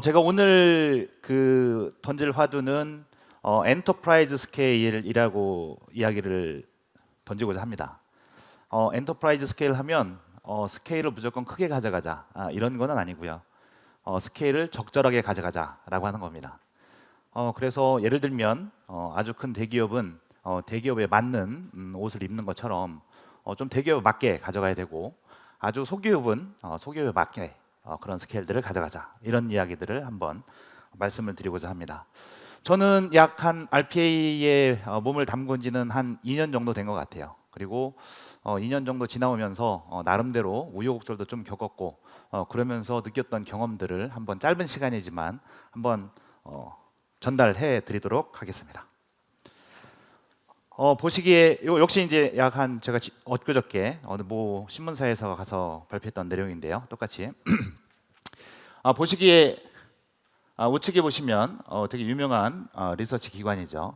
제가 오늘 던질 화두는 엔터프라이즈 스케일이라고 이야기를 던지고자 합니다. 엔터프라이즈 스케일 하면 스케일을 무조건 크게 가져가자 이런 거는 아니고요. 스케일을 적절하게 가져가자라고 하는 겁니다. 그래서 예를 들면 아주 큰 대기업은 대기업에 맞는 옷을 입는 것처럼 좀 대기업에 맞게 가져가야 되고, 아주 소기업은 소기업에 맞게 그런 스케일들을 가져가자, 이런 이야기들을 한번 말씀을 드리고자 합니다. 저는 약 한 RPA에 몸을 담근 지는 한 2년 정도 된 것 같아요. 그리고 2년 정도 지나오면서 나름대로 우여곡절도 좀 겪었고, 그러면서 느꼈던 경험들을 한번 짧은 시간이지만 한번 전달해 드리도록 하겠습니다. 보시기에 역시 이제 약 한 제가 엊그저께 어느 모 신문사에서 가서 발표했던 내용인데요. 똑같이 보시기에 우측에 보시면 되게 유명한 리서치 기관이죠.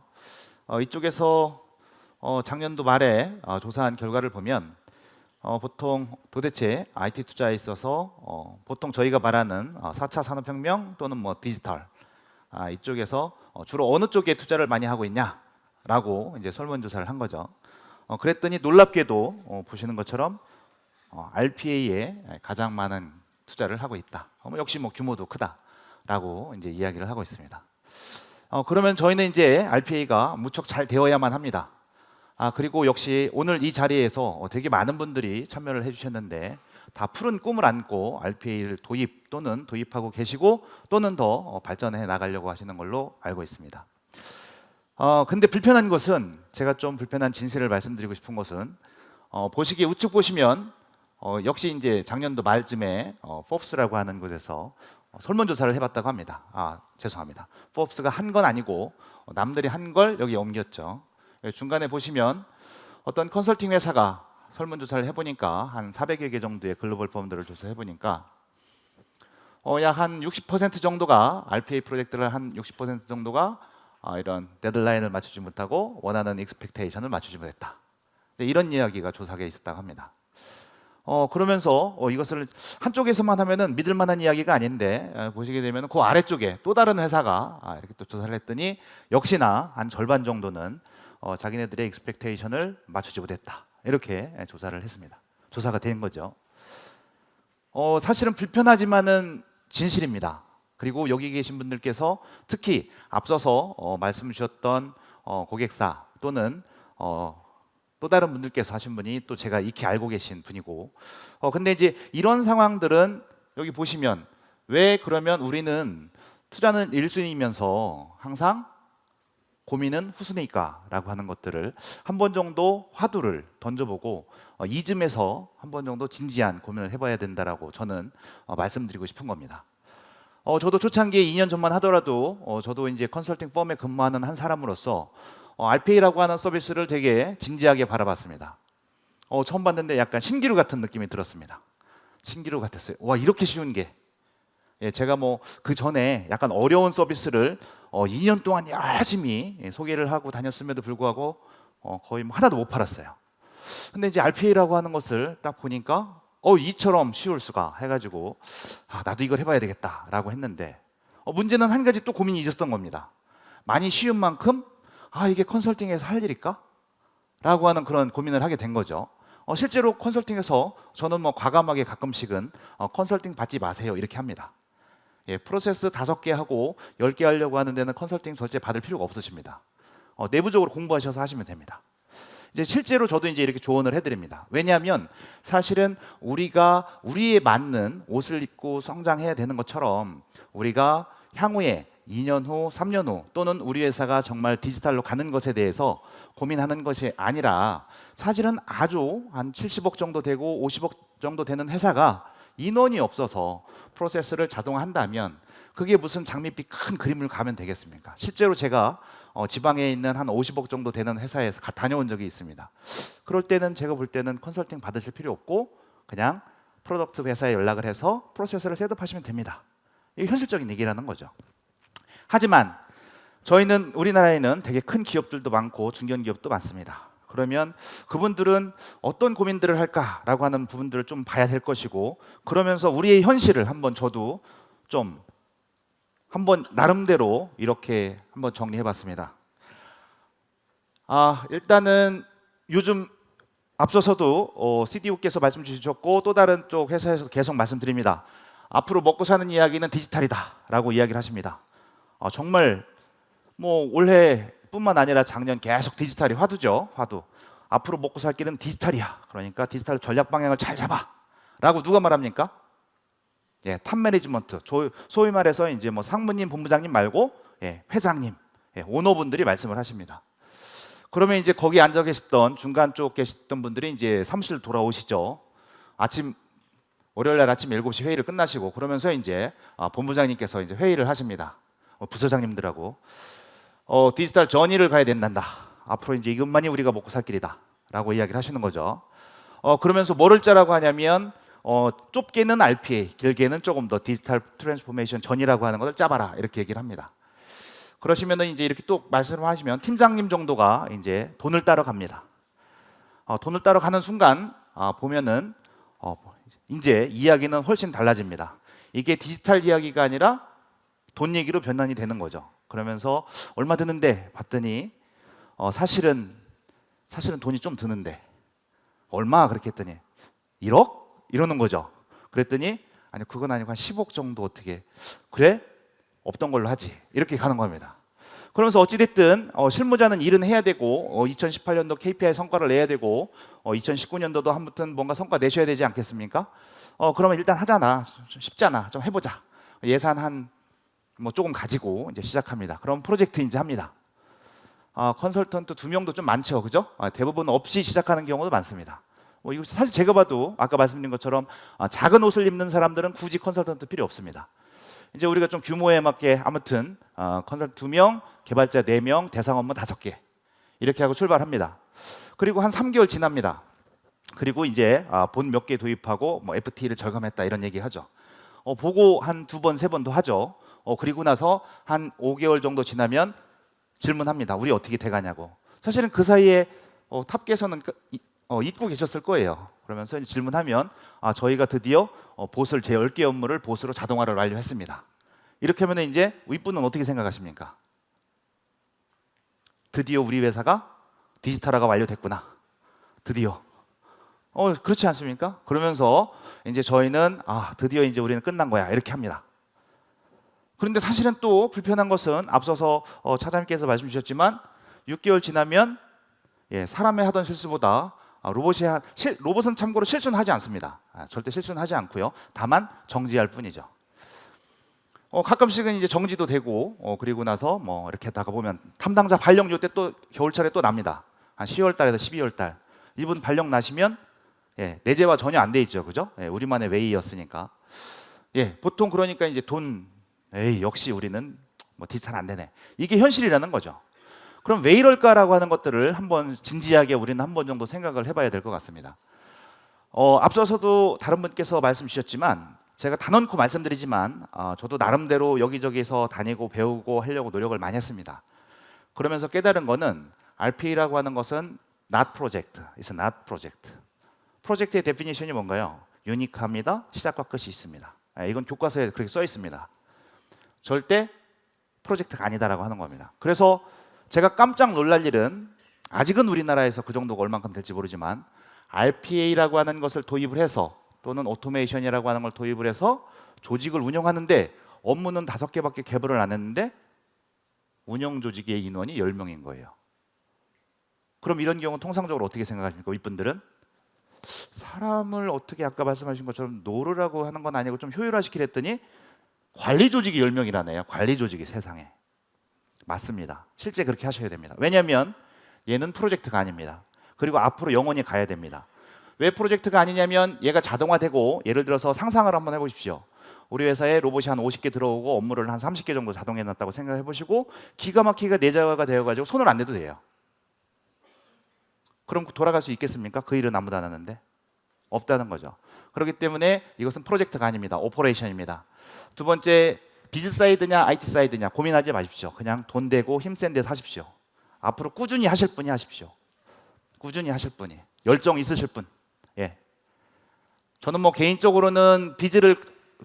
이쪽에서 작년도 말에 조사한 결과를 보면 보통 도대체 IT 투자에 있어서 보통 저희가 말하는 4차 산업혁명 또는 뭐 디지털 이쪽에서 주로 어느 쪽에 투자를 많이 하고 있냐라고 이제 설문조사를 한 거죠. 그랬더니 놀랍게도 보시는 것처럼 RPA에 가장 많은 투자를 하고 있다. 역시 뭐 규모도 크다라고 이제 이야기를 하고 있습니다. 그러면 저희는 이제 RPA가 무척 잘 되어야만 합니다. 그리고 역시 오늘 이 자리에서 되게 많은 분들이 참여를 해주셨는데 다 푸른 꿈을 안고 RPA를 도입 또는 도입하고 계시고 또는 더 발전해 나가려고 하시는 걸로 알고 있습니다. 근데 불편한 것은, 제가 좀 불편한 진실을 말씀드리고 싶은 것은 보시기에 우측 보시면 역시 이제 작년도 말쯤에 포브스라고 하는 곳에서 설문조사를 해봤다고 합니다. 죄송합니다. 포브스가 한 건 아니고 남들이 한 걸 여기 옮겼죠. 중간에 보시면 어떤 컨설팅 회사가 설문조사를 해보니까 한 400여 개 정도의 글로벌 펌들을 조사해보니까 약 한 60% 정도가 RPA 프로젝트를 한 60% 정도가 이런 데드라인을 맞추지 못하고 원하는 익스펙테이션을 맞추지 못했다. 이런 이야기가 조사에 있었다고 합니다. 그러면서 이것을 한쪽에서만 하면은 믿을 만한 이야기가 아닌데, 보시게 되면 그 아래쪽에 또 다른 회사가 이렇게 또 조사를 했더니 역시나 한 절반 정도는 자기네들의 익스펙테이션을 맞추지 못했다, 이렇게 조사를 했습니다. 조사가 된 거죠. 사실은 불편하지만은 진실입니다. 그리고 여기 계신 분들께서 특히 앞서서 말씀 주셨던 고객사 또는 또 다른 분들께서 하신 분이 또 제가 익히 알고 계신 분이고, 근데 이제 이런 상황들은 여기 보시면 왜 그러면 우리는 투자는 1순위면서 항상 고민은 후순위일까 라고 하는 것들을 한 번 정도 화두를 던져보고 이쯤에서 한 번 정도 진지한 고민을 해봐야 된다라고 저는 말씀드리고 싶은 겁니다. 저도 초창기에 2년 전만 하더라도 저도 이제 컨설팅 펌에 근무하는 한 사람으로서 RPA라고 하는 서비스를 되게 진지하게 바라봤습니다. 처음 봤는데 약간 신기루 같은 느낌이 들었습니다. 신기루 같았어요. 와, 이렇게 쉬운 게. 제가 뭐 그 전에 약간 어려운 서비스를 2년 동안 열심히 소개를 하고 다녔음에도 불구하고 거의 뭐 하나도 못 팔았어요. 근데 이제 RPA라고 하는 것을 딱 보니까 이처럼 쉬울 수가 해가지고 나도 이걸 해봐야 되겠다라고 했는데, 문제는 한 가지 또 고민이 있었던 겁니다. 많이 쉬운 만큼 이게 컨설팅에서 할 일일까? 라고 하는 그런 고민을 하게 된 거죠. 실제로 컨설팅에서 저는 뭐 과감하게 가끔씩은 컨설팅 받지 마세요 이렇게 합니다. 프로세스 5개 하고 10개 하려고 하는 데는 컨설팅 절대 받을 필요가 없으십니다. 내부적으로 공부하셔서 하시면 됩니다. 이제 실제로 저도 이제 이렇게 조언을 해드립니다. 왜냐하면 사실은 우리가 우리에 맞는 옷을 입고 성장해야 되는 것처럼 우리가 향후에 2년 후, 3년 후 또는 우리 회사가 정말 디지털로 가는 것에 대해서 고민하는 것이 아니라, 사실은 아주 한 70억 정도 되고 50억 정도 되는 회사가 인원이 없어서 프로세스를 자동화한다면 그게 무슨 장밋빛 큰 그림을 가면 되겠습니까? 실제로 제가 지방에 있는 한 50억 정도 되는 회사에서 다녀온 적이 있습니다. 그럴 때는 제가 볼 때는 컨설팅 받으실 필요 없고 그냥 프로덕트 회사에 연락을 해서 프로세스를 셋업하시면 됩니다. 이게 현실적인 얘기라는 거죠. 하지만 저희는 우리나라에는 되게 큰 기업들도 많고 중견기업도 많습니다. 그러면 그분들은 어떤 고민들을 할까라고 하는 부분들을 좀 봐야 될 것이고, 그러면서 우리의 현실을 한번 저도 좀 한번 나름대로 이렇게 한번 정리해봤습니다. 일단은 요즘 앞서서도 CDO께서 말씀 주셨고 또 다른 쪽 회사에서 계속 말씀드립니다. 앞으로 먹고 사는 이야기는 디지털이다라고 이야기를 하십니다. 정말 뭐 올해뿐만 아니라 작년 계속 디지털이 화두죠. 화두. 앞으로 먹고 살 길은 디지털이야. 그러니까 디지털 전략 방향을 잘 잡아라고 누가 말합니까? 탑 매니지먼트. 소위 말해서 이제 뭐 상무님, 본부장님 말고 회장님, 오너분들이 말씀을 하십니다. 그러면 이제 거기 앉아 계셨던 중간 쪽 계셨던 분들이 이제 사무실 돌아오시죠. 월요일 날 아침 7시 회의를 끝나시고 그러면서 이제 본부장님께서 이제 회의를 하십니다. 부서장님들하고 디지털 전이를 가야 된단다. 앞으로 이제 이것만이 우리가 먹고 살 길이다라고 이야기를 하시는 거죠. 그러면서 뭐를 짜라고 하냐면 좁게는 RPA, 길게는 조금 더 디지털 트랜스포메이션 전이라고 하는 것을 짜봐라 이렇게 얘기를 합니다. 그러시면은 이제 이렇게 또 말씀을 하시면 팀장님 정도가 이제 돈을 따러 갑니다. 돈을 따러 가는 순간 보면은 이제 이야기는 훨씬 달라집니다. 이게 디지털 이야기가 아니라 돈 얘기로 변환이 되는 거죠. 그러면서 얼마 드는데 봤더니 사실은 돈이 좀 드는데 얼마 그렇게 했더니 1억? 이러는 거죠. 그랬더니 아니 그건 아니고 한 10억 정도 어떻게 그래? 없던 걸로 하지 이렇게 가는 겁니다. 그러면서 어찌됐든 실무자는 일은 해야 되고 2018년도 KPI 성과를 내야 되고 2019년도도 아무튼 뭔가 성과 내셔야 되지 않겠습니까? 그러면 일단 하잖아. 쉽잖아. 좀 해보자. 예산 한 뭐 조금 가지고 이제 시작합니다. 그럼 프로젝트 이제 합니다. 컨설턴트 2명도 좀 많죠, 그죠? 대부분 없이 시작하는 경우도 많습니다. 이거 사실 제가 봐도 아까 말씀드린 것처럼 작은 옷을 입는 사람들은 굳이 컨설턴트 필요 없습니다. 이제 우리가 좀 규모에 맞게 아무튼 컨설턴트 2명, 개발자 4명, 대상 업무 5개 이렇게 하고 출발합니다. 그리고 한 3개월 지납니다. 그리고 이제 본 몇 개 도입하고 뭐 FT를 절감했다 이런 얘기 하죠. 보고 한 2번, 3번 더 하죠. 그리고 나서 한 5개월 정도 지나면 질문합니다. 우리 어떻게 돼가냐고. 사실은 그 사이에 탑께서는 잊고 계셨을 거예요. 그러면서 질문하면 저희가 드디어 보스를 제 10개 업무를 보스로 자동화를 완료했습니다. 이렇게 하면 이제 윗분은 어떻게 생각하십니까? 드디어 우리 회사가 디지털화가 완료됐구나. 드디어. 그렇지 않습니까? 그러면서 이제 저희는 드디어 이제 우리는 끝난 거야. 이렇게 합니다. 그런데 사실은 또 불편한 것은 앞서서 차장님께서 말씀 주셨지만 6개월 지나면 사람이 하던 실수보다 로봇은 참고로 실수는 하지 않습니다. 절대 실수는 하지 않고요. 다만 정지할 뿐이죠. 가끔씩은 이제 정지도 되고 그리고 나서 뭐 이렇게 하다가 보면 담당자 발령 요때 또 겨울철에 또 납니다. 한 10월 달에서 12월 달 이분 발령 나시면 내재화 전혀 안 돼 있죠, 그죠? 우리만의 웨이였으니까. 보통 그러니까 이제 역시 우리는 뭐 디지털 안 되네. 이게 현실이라는 거죠. 그럼 왜 이럴까라고 하는 것들을 한번 진지하게 우리는 한 번 정도 생각을 해봐야 될 것 같습니다. 앞서서도 다른 분께서 말씀 주셨지만 제가 단언코 말씀드리지만 저도 나름대로 여기저기서 다니고 배우고 하려고 노력을 많이 했습니다. 그러면서 깨달은 거는 RPA라고 하는 것은 not project, it's not project. 프로젝트의 데피니션이 뭔가요? 유니크합니다. 시작과 끝이 있습니다. 이건 교과서에 그렇게 써 있습니다. 절대 프로젝트가 아니다라고 하는 겁니다. 그래서 제가 깜짝 놀랄 일은 아직은 우리나라에서 그 정도가 얼만큼 될지 모르지만 RPA라고 하는 것을 도입을 해서 또는 오토메이션이라고 하는 걸 도입을 해서 조직을 운영하는데 업무는 5개밖에 개발을 안 했는데 운영 조직의 인원이 10명인 거예요. 그럼 이런 경우 통상적으로 어떻게 생각하십니까? 이분들은 사람을 어떻게 아까 말씀하신 것처럼 노르라고 하는 건 아니고 좀 효율화시키려 했더니 관리 조직이 10명이라네요. 관리 조직이 세상에. 맞습니다. 실제 그렇게 하셔야 됩니다. 왜냐하면 얘는 프로젝트가 아닙니다. 그리고 앞으로 영원히 가야 됩니다. 왜 프로젝트가 아니냐면 얘가 자동화되고 예를 들어서 상상을 한번 해보십시오. 우리 회사에 로봇이 한 50개 들어오고 업무를 한 30개 정도 자동해놨다고 생각해 보시고 기가 막히게 내재화가 되어가지고 손을 안 대도 돼요. 그럼 돌아갈 수 있겠습니까? 그 일은 아무도 안 하는데 없다는 거죠. 그렇기 때문에 이것은 프로젝트가 아닙니다. 오퍼레이션입니다. 두 번째, 비즈 사이드냐 IT 사이드냐 고민하지 마십시오. 그냥 돈 대고 힘센 데서 하십시오. 앞으로 꾸준히 하실 분이 하십시오. 꾸준히 하실 분이 열정 있으실 분. 저는 뭐 개인적으로는 비즈를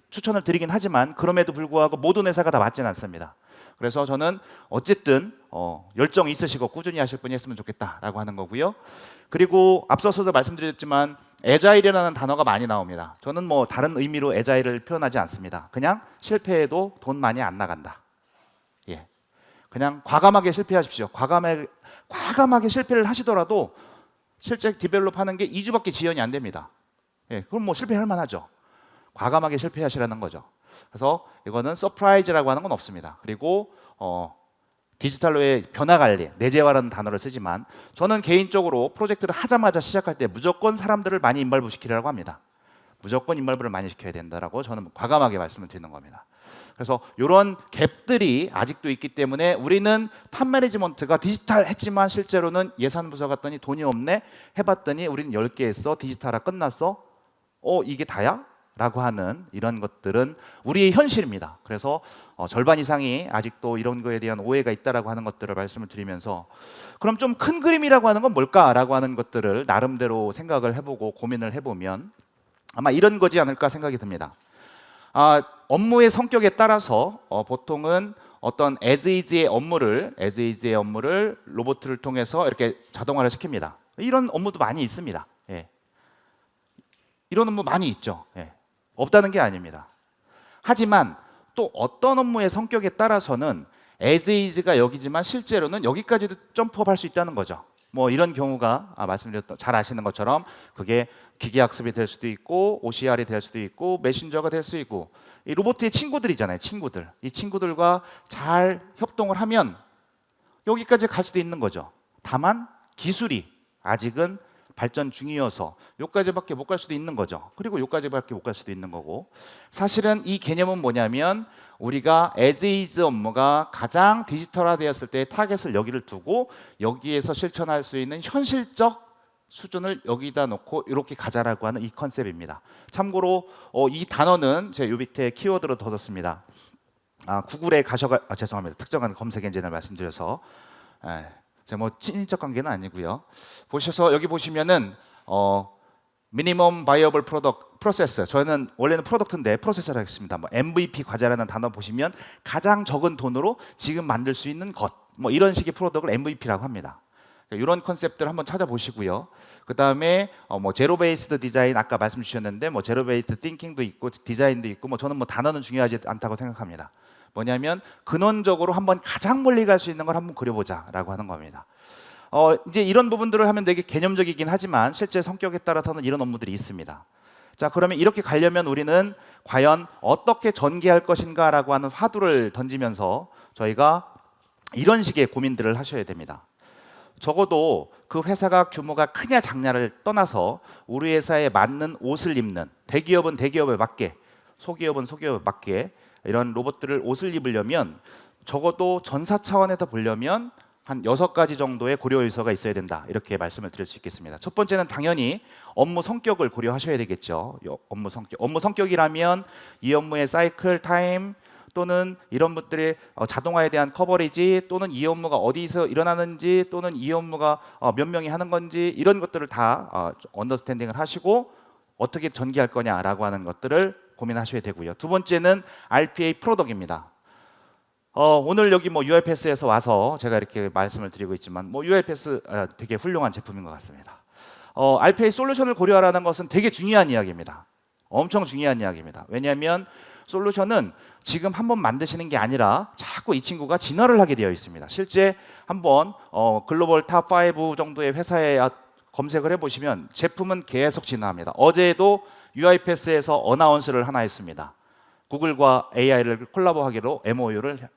추천을 드리긴 하지만 그럼에도 불구하고 모든 회사가 다 맞지는 않습니다. 그래서 저는 어쨌든 열정이 있으시고 꾸준히 하실 분이 했으면 좋겠다라고 하는 거고요. 그리고 앞서서도 말씀드렸지만 애자일이라는 단어가 많이 나옵니다. 저는 뭐 다른 의미로 애자일을 표현하지 않습니다. 그냥 실패해도 돈 많이 안 나간다. 예, 그냥 과감하게 실패하십시오. 과감하게 실패를 하시더라도 실제 디벨롭하는 게 2주밖에 지연이 안 됩니다. 예, 그럼 뭐 실패할 만하죠. 과감하게 실패하시라는 거죠. 그래서 이거는 서프라이즈라고 하는 건 없습니다. 그리고 디지털로의 변화 관리, 내재화라는 단어를 쓰지만 저는 개인적으로 프로젝트를 하자마자 시작할 때 무조건 사람들을 많이 인발부시키라고 합니다. 무조건 인발부를 많이 시켜야 된다라고 저는 과감하게 말씀을 드리는 겁니다. 그래서 이런 갭들이 아직도 있기 때문에 우리는 탑 매니지먼트가 디지털 했지만 실제로는 예산 부서 갔더니 돈이 없네 해봤더니 우리는 10개 했어, 디지털화 끝났어, 이게 다야? 라고 하는 이런 것들은 우리의 현실입니다. 그래서 절반 이상이 아직도 이런 거에 대한 오해가 있다라고 하는 것들을 말씀을 드리면서 그럼 좀 큰 그림이라고 하는 건 뭘까라고 하는 것들을 나름대로 생각을 해보고 고민을 해보면 아마 이런 거지 않을까 생각이 듭니다. 업무의 성격에 따라서 보통은 어떤 as is의 업무를 로봇을 통해서 이렇게 자동화를 시킵니다. 이런 업무도 많이 있습니다. 예. 이런 업무 많이 있죠. 예. 없다는 게 아닙니다. 하지만 또 어떤 업무의 성격에 따라서는 as is가 여기지만 실제로는 여기까지도 점프업 할 수 있다는 거죠. 뭐 이런 경우가 말씀드렸던 잘 아시는 것처럼 그게 기계학습이 될 수도 있고 OCR이 될 수도 있고 메신저가 될 수 있고 이 로봇의 친구들이잖아요. 친구들. 이 친구들과 잘 협동을 하면 여기까지 갈 수도 있는 거죠. 다만 기술이 아직은 발전 중이어서 여기까지밖에 못 갈 수도 있는 거죠. 그리고 여기까지밖에 못 갈 수도 있는 거고 사실은 이 개념은 뭐냐면 우리가 as is 업무가 가장 디지털화되었을 때의 타겟을 여기를 두고 여기에서 실천할 수 있는 현실적 수준을 여기다 놓고 이렇게 가자라고 하는 이 컨셉입니다. 참고로 이 단어는 제가 요 밑에 키워드로 뒀습니다. 구글에 죄송합니다. 특정한 검색 엔진을 말씀드려서 제가 뭐 친인척 관계는 아니고요. 보셔서 여기 보시면은 미니멈 바이어블 프로세스 저는 원래는 프로덕트인데 프로세스를 하겠습니다. 뭐 MVP 과제라는 단어 보시면 가장 적은 돈으로 지금 만들 수 있는 것 뭐 이런 식의 프로덕트를 MVP라고 합니다. 이런 컨셉들 한번 찾아보시고요. 그 다음에 뭐 제로 베이스드 디자인 아까 말씀 주셨는데 뭐 제로 베이스드 띵킹도 있고 디자인도 있고 뭐 저는 뭐 단어는 중요하지 않다고 생각합니다. 뭐냐면 근원적으로 한번 가장 멀리 갈 수 있는 걸 한번 그려보자라고 하는 겁니다. 이제 이런 부분들을 하면 되게 개념적이긴 하지만 실제 성격에 따라서는 이런 업무들이 있습니다. 자, 그러면 이렇게 가려면 우리는 과연 어떻게 전개할 것인가라고 하는 화두를 던지면서 저희가 이런 식의 고민들을 하셔야 됩니다. 적어도 그 회사가 규모가 크냐 작냐를 떠나서 우리 회사에 맞는 옷을 입는 대기업은 대기업에 맞게 소기업은 소기업에 맞게 이런 로봇들을 옷을 입으려면 적어도 전사 차원에서 보려면 한 6가지 정도의 고려 요소가 있어야 된다. 이렇게 말씀을 드릴 수 있겠습니다. 첫 번째는 당연히 업무 성격을 고려하셔야 되겠죠. 업무 성격이라면 이 업무의 사이클 타임 또는 이런 것들의 자동화에 대한 커버리지 또는 이 업무가 어디서 일어나는지 또는 이 업무가 몇 명이 하는 건지 이런 것들을 다 언더스탠딩을 하시고 어떻게 전개할 거냐라고 하는 것들을 고민하셔야 되고요. 두 번째는 RPA 프로덕트입니다. 오늘 여기 뭐 UiPath에서 와서 제가 이렇게 말씀을 드리고 있지만 뭐 UiPath 되게 훌륭한 제품인 것 같습니다. RPA 솔루션을 고려하라는 것은 되게 중요한 이야기입니다. 엄청 중요한 이야기입니다. 왜냐하면 솔루션은 지금 한번 만드시는 게 아니라 자꾸 이 친구가 진화를 하게 되어 있습니다. 실제 한번 글로벌 탑5 정도의 회사에 검색을 해보시면 제품은 계속 진화합니다. 어제도 UiPath에서 어나운스를 하나 했습니다. 구글과 AI를 콜라보하기로 MOU를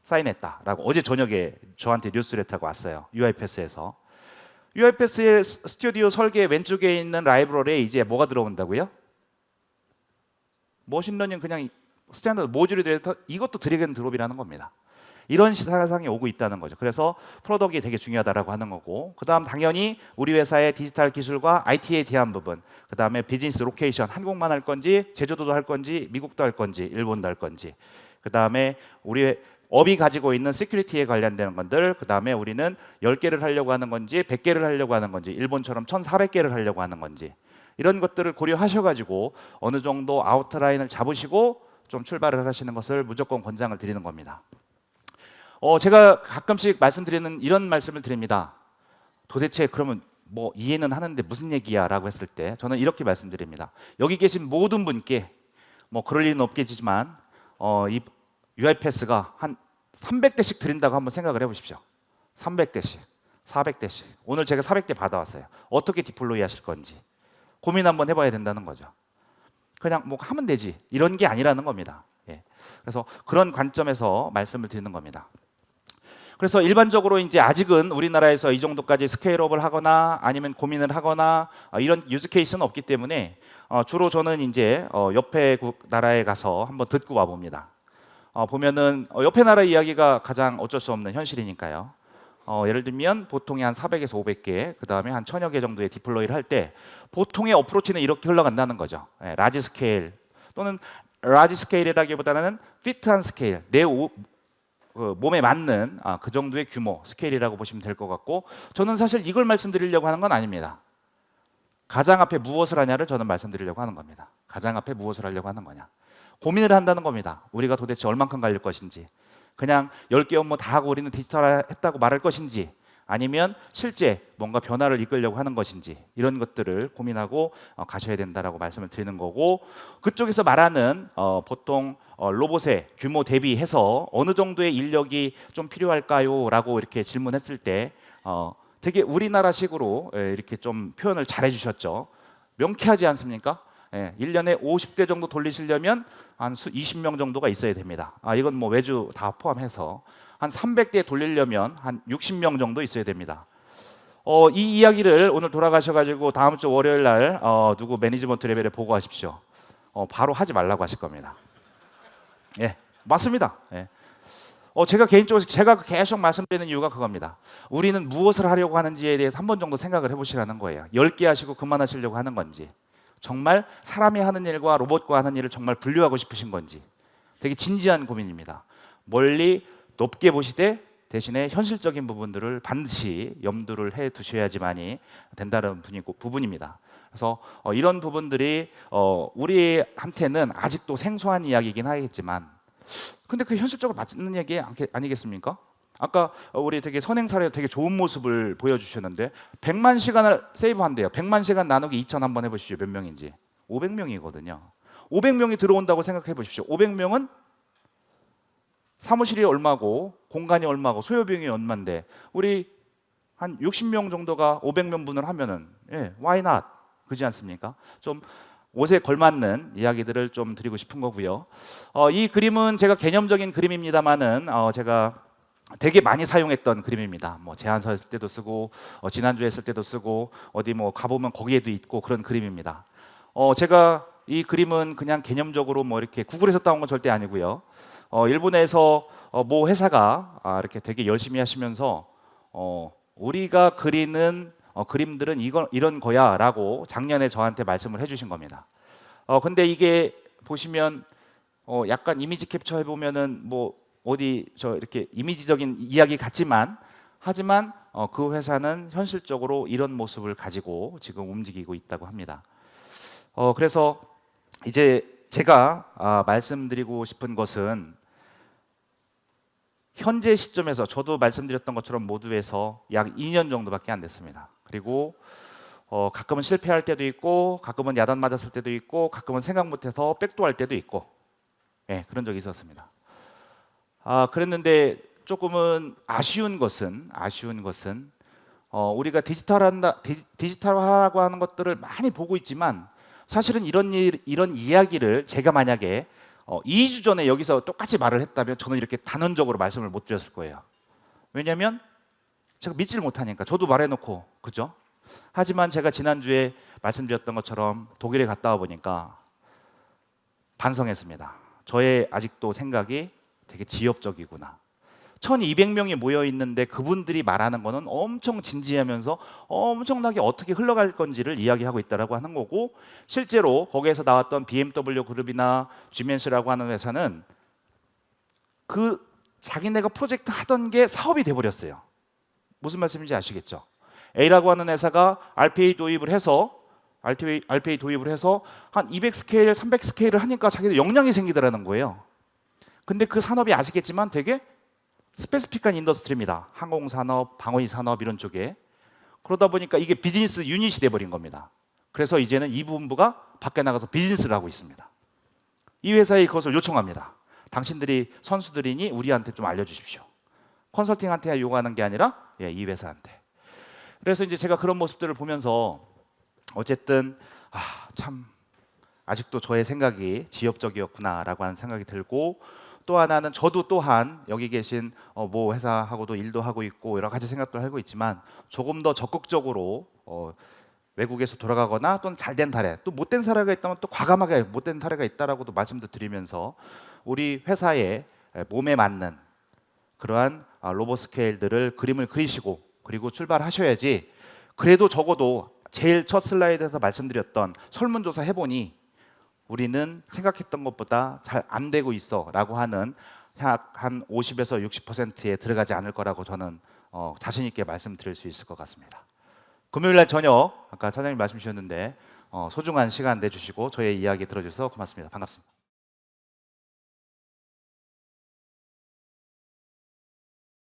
사인했다라고 어제 저녁에 저한테 뉴스레터가 왔어요. UiPath에서. UiPath의 스튜디오 설계 왼쪽에 있는 라이브러리에 이제 뭐가 들어온다고요? 머신러닝 그냥 스탠더드 모듈이 돼서 이것도 드래그 앤 드롭이라는 겁니다. 이런 사상이 오고 있다는 거죠. 그래서 프로덕트가 되게 중요하다라고 하는 거고, 그 다음 당연히 우리 회사의 디지털 기술과 IT에 대한 부분, 그 다음에 비즈니스 로케이션, 한국만 할 건지 제주도도 할 건지 미국도 할 건지 일본도 할 건지, 그 다음에 우리 업이 가지고 있는 시큐리티에 관련되는 것들, 그 다음에 우리는 10개를 하려고 하는 건지 100개를 하려고 하는 건지 일본처럼 1400개를 하려고 하는 건지 이런 것들을 고려하셔가지고 어느 정도 아웃라인을 잡으시고 좀 출발을 하시는 것을 무조건 권장을 드리는 겁니다. 제가 가끔씩 말씀드리는 이런 말씀을 드립니다. 도대체 그러면 뭐 이해는 하는데 무슨 얘기야 라고 했을 때 저는 이렇게 말씀드립니다. 여기 계신 모든 분께 뭐 그럴 일은 없겠지만 이 UiPath가 한 300대씩 드린다고 한번 생각을 해보십시오. 300대씩, 400대씩. 오늘 제가 400대 받아왔어요. 어떻게 디플로이 하실 건지 고민 한번 해봐야 된다는 거죠. 그냥 뭐 하면 되지 이런 게 아니라는 겁니다. 예. 그래서 그런 관점에서 말씀을 드리는 겁니다. 그래서 일반적으로 이제 아직은 우리나라에서 이 정도까지 스케일업을 하거나 아니면 고민을 하거나 이런 유즈 케이스는 없기 때문에 주로 저는 이제 옆에 나라에 가서 한번 듣고 와 봅니다. 보면은 옆에 나라 이야기가 가장 어쩔 수 없는 현실이니까요. 예를 들면 보통이 한 400에서 500개, 그 다음에 한 1000여 개 정도의 디플로이를 할 때 보통의 어프로치는 이렇게 흘러간다는 거죠. 라지 스케일 또는 라지 스케일이라기보다는 피트한 스케일, 내 몸에 맞는 그 정도의 규모, 스케일이라고 보시면 될 것 같고, 저는 사실 이걸 말씀드리려고 하는 건 아닙니다. 가장 앞에 무엇을 하냐를 저는 말씀드리려고 하는 겁니다. 가장 앞에 무엇을 하려고 하는 거냐. 고민을 한다는 겁니다. 우리가 도대체 얼만큼 갈릴 것인지, 그냥 10개 업무 다 하고 우리는 디지털 했다고 말할 것인지, 아니면 실제 뭔가 변화를 이끌려고 하는 것인지, 이런 것들을 고민하고 가셔야 된다라고 말씀을 드리는 거고, 그쪽에서 말하는 보통 로봇의 규모 대비해서 어느 정도의 인력이 좀 필요할까요? 라고 이렇게 질문했을 때 되게 우리나라식으로 이렇게 좀 표현을 잘 해주셨죠. 명쾌하지 않습니까? 1년에 50대 정도 돌리시려면 한 20명 정도가 있어야 됩니다. 이건 뭐 외주 다 포함해서 한 300대 돌리려면 한 60명 정도 있어야 됩니다. 이 이야기를 오늘 돌아가셔가지고 다음 주 월요일 날 누구 매니지먼트 레벨에 보고하십시오. 바로 하지 말라고 하실 겁니다. 예, 맞습니다. 예. 제가 개인적으로 제가 계속 말씀드리는 이유가 그겁니다. 우리는 무엇을 하려고 하는지에 대해서 한 번 정도 생각을 해보시라는 거예요. 10개 하시고 그만하시려고 하는 건지, 정말 사람이 하는 일과 로봇과 하는 일을 정말 분류하고 싶으신 건지, 되게 진지한 고민입니다. 멀리 높게 보시되 대신에 현실적인 부분들을 반드시 염두를 해 두셔야지만이 된다는 부분입니다. 그래서 이런 부분들이 우리한테는 아직도 생소한 이야기이긴 하겠지만, 근데 그 현실적으로 맞는 얘기 아니겠습니까? 아까 우리 되게 선행사례 되게 좋은 모습을 보여주셨는데 100만 시간을 세이브한대요. 100만 시간 나누기 2000 한번 해보시죠. 몇 명인지. 500명이거든요. 500명이 들어온다고 생각해 보십시오. 500명은 사무실이 얼마고 공간이 얼마고 소요 비용이 얼마인데 우리 한 60명 정도가 500명 분을 하면은 why not? 그렇지 않습니까? 좀 옷에 걸맞는 이야기들을 좀 드리고 싶은 거고요. 이 그림은 제가 개념적인 그림입니다만은 제가 되게 많이 사용했던 그림입니다. 뭐 제안서 했을 때도 쓰고 지난주에 했을 때도 쓰고 어디 뭐 가보면 거기에도 있고 그런 그림입니다. 제가 이 그림은 그냥 개념적으로 뭐 이렇게 구글에서 따온 건 절대 아니고요. 일본에서 모 회사가 이렇게 되게 열심히 하시면서 우리가 그리는 그림들은 이런 거야 라고 작년에 저한테 말씀을 해주신 겁니다. 근데 이게 보시면 약간 이미지 캡처 해보면은 뭐 어디 이렇게 이미지적인 이야기 같지만 하지만 그 회사는 현실적으로 이런 모습을 가지고 지금 움직이고 있다고 합니다. 그래서 이제 제가 말씀드리고 싶은 것은 현재 시점에서 저도 말씀드렸던 것처럼 모두에서 약 2년 정도밖에 안 됐습니다. 그리고 가끔은 실패할 때도 있고 가끔은 야단 맞았을 때도 있고 가끔은 생각 못해서 백도할 때도 있고 그런 적이 있었습니다. 그랬는데 조금은 아쉬운 것은 우리가 디지털화라고 하는 것들을 많이 보고 있지만 사실은 이런 이야기를 제가 만약에 2주 전에 여기서 똑같이 말을 했다면 저는 이렇게 단언적으로 말씀을 못 드렸을 거예요. 왜냐하면 제가 믿지를 못하니까. 저도 말해놓고 그죠? 하지만 제가 지난주에 말씀드렸던 것처럼 독일에 갔다 와 보니까 반성했습니다. 저의 아직도 생각이 되게 지엽적이구나. 1200명이 모여 있는데 그분들이 말하는 거는 엄청 진지하면서 엄청나게 어떻게 흘러갈 건지를 이야기하고 있다라고 하는 거고, 실제로 거기에서 나왔던 BMW 그룹이나 지멘스라고 하는 회사는 그 자기네가 프로젝트 하던 게 사업이 돼버렸어요. 무슨 말씀인지 아시겠죠? A라고 하는 회사가 RPA 도입을 해서 RPA 도입을 해서 한 200 스케일, 300 스케일을 하니까 자기들 역량이 생기더라는 거예요. 근데 그 산업이 아시겠지만 되게 스페시픽한 인더스트리입니다. 항공산업, 방위산업 이런 쪽에. 그러다 보니까 이게 비즈니스 유닛이 돼버린 겁니다. 그래서 이제는 이 부분부가 밖에 나가서 비즈니스를 하고 있습니다. 이 회사에 그것을 요청합니다. 당신들이 선수들이니 우리한테 좀 알려주십시오. 컨설팅한테 요구하는 게 아니라 이 회사한테. 그래서 이제 제가 그런 모습들을 보면서 어쨌든 참 아직도 저의 생각이 지엽적이었구나라고 하는 생각이 들고, 또 하나는 저도 또한 여기 계신 모 회사하고도 일도 하고 있고 여러 가지 생각도 하고 있지만 조금 더 적극적으로 외국에서 돌아가거나 또는 잘된 사례, 또 못된 사례가 있다면 또 과감하게 못된 사례가 있다라고도 말씀도 드리면서 우리 회사의 몸에 맞는 그러한 로봇 스케일들을 그림을 그리시고 그리고 출발하셔야지. 그래도 적어도 제일 첫 슬라이드에서 말씀드렸던 설문조사 해보니 우리는 생각했던 것보다 잘 안 되고 있어 라고 하는 약 한 50에서 60%에 들어가지 않을 거라고 저는 자신 있게 말씀드릴 수 있을 것 같습니다. 금요일 날 저녁 아까 차장님 말씀 주셨는데 소중한 시간 내주시고 저의 이야기 들어주셔서 고맙습니다. 반갑습니다.